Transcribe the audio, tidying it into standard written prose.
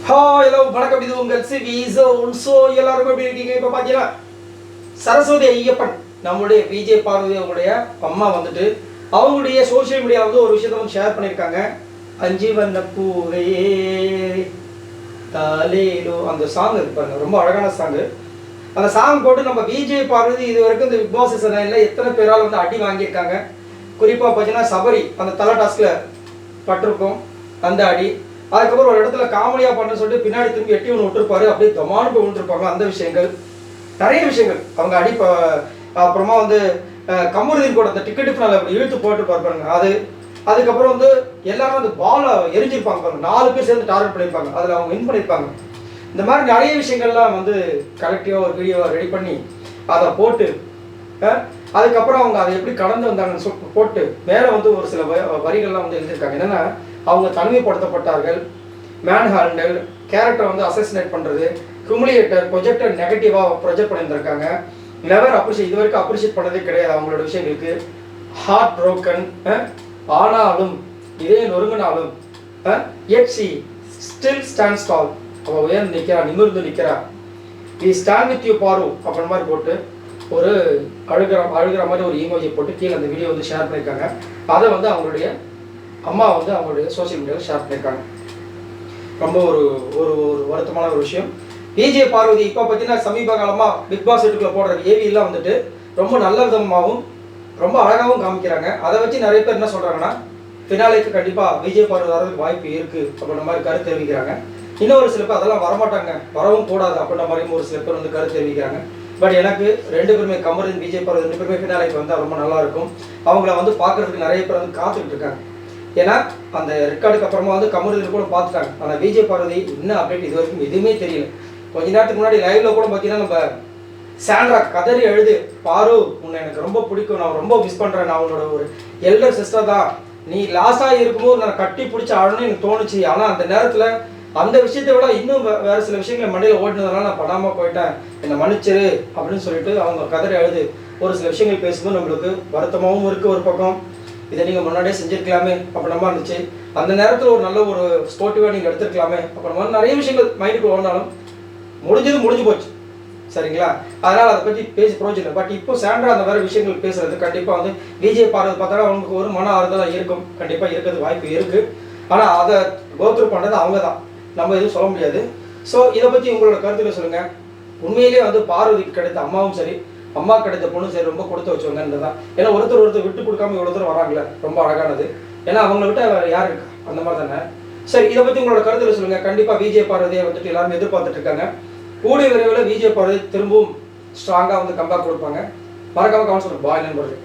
Hello வணக்கம், இது உங்கள் சிவி ஜோன். ஸோ எல்லாருமே எப்படி இருக்கீங்க? இப்போ பார்த்தீங்கன்னா சரஸ்வதி ஐயப்பன் நம்மளுடைய விஜய் பார்வதி அவங்களுடைய அம்மா வந்துட்டு அவங்களுடைய சோஷியல் மீடியாவில் வந்து ஒரு விஷயத்த வந்து ஷேர் பண்ணியிருக்காங்க. அஞ்சு வண்ண பூவையே தாலேலோ அந்த சாங் இருக்கு பாருங்க, ரொம்ப அழகான சாங்கு. அந்த சாங் போட்டு நம்ம விஜய் பார்வதி இது வரைக்கும் இந்த பிக் பாஸ் சீசனில் எத்தனை பேரால் வந்து அடி வாங்கியிருக்காங்க. குறிப்பாக பார்த்தீங்கன்னா சபரி அந்த தலை டாஸ்கில் பட்டிருக்கும் அந்த அடி. அதுக்கப்புறம் ஒரு இடத்துல காமெடியாக பண்ண சொல்லிட்டு பின்னாடி திரும்பி எட்டி ஒன்று விட்டுருப்பாரு, அப்படியே தமானு போய் விட்டுருப்பாங்க. அந்த விஷயங்கள் நிறைய விஷயங்கள் அவங்க அடி. அப்புறமா வந்து கமருதீன் கூட அந்த டிக்கெட் ஃபினால் அப்படி இழுத்து போட்டு பார்ப்பாங்க. அதுக்கப்புறம் வந்து எல்லாரும் வந்து பாலை எரிஞ்சிருப்பாங்க பாருங்க, 4 பேர் சேர்ந்து டார்கெட் பண்ணியிருப்பாங்க, அதில் அவங்க வின் பண்ணியிருப்பாங்க. இந்த மாதிரி நிறைய விஷயங்கள்லாம் வந்து கலெக்டிவாக ஒரு வீடியோவை ரெடி பண்ணி அதை போட்டு அதுக்கப்புறம் அவங்க அதை எப்படி கடந்து வந்தாங்கன்னு சொல்லி போட்டு மேலே வந்து ஒரு சில வரிகள்லாம் வந்து எழுதியிருக்காங்க. என்னென்னா அவங்க தனிமைப்படுத்தப்பட்டார்கள், மேன் ஹேண்டல், கேரக்டர் வந்து அசசினேட் பண்ணுறது, ஹியூமிலியேட்டர், ப்ரொஜெக்டர் நெகட்டிவாக ப்ரொஜெக்ட் பண்ணியிருந்திருக்காங்க. நெவர் அப்ரிஷியேட், இது வரைக்கும் அப்ரிஷியேட் பண்ணதே கிடையாது அவங்களோட விஷயங்களுக்கு. ஹார்ட் ப்ரோக்கன், ஆனாலும் இதே நொறுங்கினாலும் yet she still stands tall, அவள் உயர்ந்து நிற்கிறா, நிமிர்ந்து நிற்கிறா. வி ஸ்டாண்ட் வித் யூ பாரு அப்படின்ற மாதிரி போட்டு ஒரு அழுகிற மாதிரி ஒரு ஈமோஜி போட்டு கீழே அந்த வீடியோ வந்து ஷேர் பண்ணியிருக்காங்க. அதை வந்து அவங்களுடைய அம்மா வந்து அவங்களுடைய சோஷியல் மீடியாவில் ஷேர் பண்ணியிருக்காங்க. ரொம்ப ஒரு ஒரு ஒரு வருத்தமான ஒரு விஷயம். விஜய் பார்வதி இப்போ பார்த்தீங்கன்னா சமீப காலமாக பிக் பாஸ் வீட்டுக்குள்ளே போடுற ஏவியெல்லாம் வந்துட்டு ரொம்ப நல்ல விதமாகவும் ரொம்ப அழகாகவும் காமிக்கிறாங்க. அதை வச்சு நிறைய பேர் என்ன சொல்கிறாங்கன்னா ஃபினாலேக்கு கண்டிப்பாக விஜய் பார்வதி வரதுக்கு வாய்ப்பு இருக்குது அப்படின்ற மாதிரி கருத்து தெரிவிக்கிறாங்க. இன்னொரு சில பேர் அதெல்லாம் வரமாட்டாங்க, வரவும் கூடாது அப்படின்ற மாதிரியும் ஒரு சில பேர் வந்து கருத்து தெரிவிக்கிறாங்க. பட் எனக்கு 2 பேருமே கமருதீன் விஜய் பார்வதி 2 பேருமே ஃபினாலேக்கு வந்தால் ரொம்ப நல்லாயிருக்கும். அவங்கள வந்து பார்க்குறதுக்கு நிறைய பேர் வந்து காத்துக்கிட்டு இருக்காங்க. ஏன்னா அந்த ரெக்கார்டுக்கு அப்புறமா வந்து கமருதீன் கூட பார்த்துட்டாங்க. ஆனால் விஜய் பார்வதி இன்னும் அப்டேட் இது வரைக்கும் எதுவுமே தெரியல. கொஞ்ச நேரத்துக்கு முன்னாடி லைவ்ல கூட பார்த்தீங்கன்னா நம்ம சாண்ட்ரா கதறி எழுது, பாரு உன்னை எனக்கு ரொம்ப பிடிக்கும், நான் ரொம்ப மிஸ் பண்ணுறேன், நான் உன்னோட ஒரு எல்டர் சிஸ்டர் தான், நீ லாஸ்ட்டாக இருக்கும்போது நான் கட்டி பிடிச்சி ஆடணும்னு எனக்கு தோணுச்சு, ஆனால் அந்த நேரத்தில் அந்த விஷயத்தை விட இன்னும் வேறு சில விஷயங்களை மண்டையில் ஓடினதுனால நான் பண்ணாமல் போயிட்டேன், என்னை மன்னிச்சிரு அப்படின்னு சொல்லிட்டு அவங்க கதறி எழுது ஒரு சில விஷயங்கள் பேசும்போது நம்மளுக்கு வருத்தமாகவும் இருக்குது. ஒரு பக்கம் இதை நீங்கள் முன்னாடியே செஞ்சுருக்கலாமே அப்படின்னா இருந்துச்சு. அந்த நேரத்தில் ஒரு நல்ல ஒரு ஸ்போர்ட்டிவாக நீங்கள் எடுத்துருக்கலாமே அப்படின்ற மாதிரி நிறைய விஷயங்கள் மைண்டுக்கு ஓடினாலும் முடிஞ்சு போச்சு, சரிங்களா? அதனால் அதை பற்றி பேசி பிரோஜனம். பட் இப்போ சாண்ட்ரா அந்த மாதிரி விஷயங்கள் பேசுகிறது கண்டிப்பாக வந்து விஜய் பார்வதி பார்த்தாலும் அவங்களுக்கு ஒரு மன ஆறுதலாக இருக்கும், கண்டிப்பாக இருக்கிறது வாய்ப்பு இருக்குது. ஆனால் அதை கோத்ரூ பண்ணுறது அவங்க தான், நம்ம எதுவும் சொல்ல முடியாது. ஸோ இதை பற்றி உங்களோட கருத்துக்களை சொல்லுங்கள். உண்மையிலேயே வந்து பார்வதிக்கு கிடைத்த அம்மாவும் சரி, அம்மா கிடைத்த பொண்ணு சரி, ரொம்ப கொடுத்து வச்சவங்கன்றது தான். ஏன்னா ஒருத்தர் விட்டு கொடுக்காம இவ்வளோ தூரம் வராங்களே, ரொம்ப அழகானது. ஏன்னா அவங்கள விட்டு வேறு யார் இருக்கா, அந்த மாதிரி தானே. சரி, இதை பற்றி உங்களோட கருத்துக்களை சொல்லுங்கள். கண்டிப்பாக விஜய் பார்வதியை வந்துட்டு எல்லாரும் எதிர்பார்த்துட்டு இருக்காங்க. கூடிய விரைவில் விஜய் பார்வதி திரும்பவும் ஸ்ட்ராங்காக வந்து கம்பேக் கொடுப்பாங்க. மறக்காம கமெண்ட் சொல்லுங்கள். பாய் நண்பர்கள்.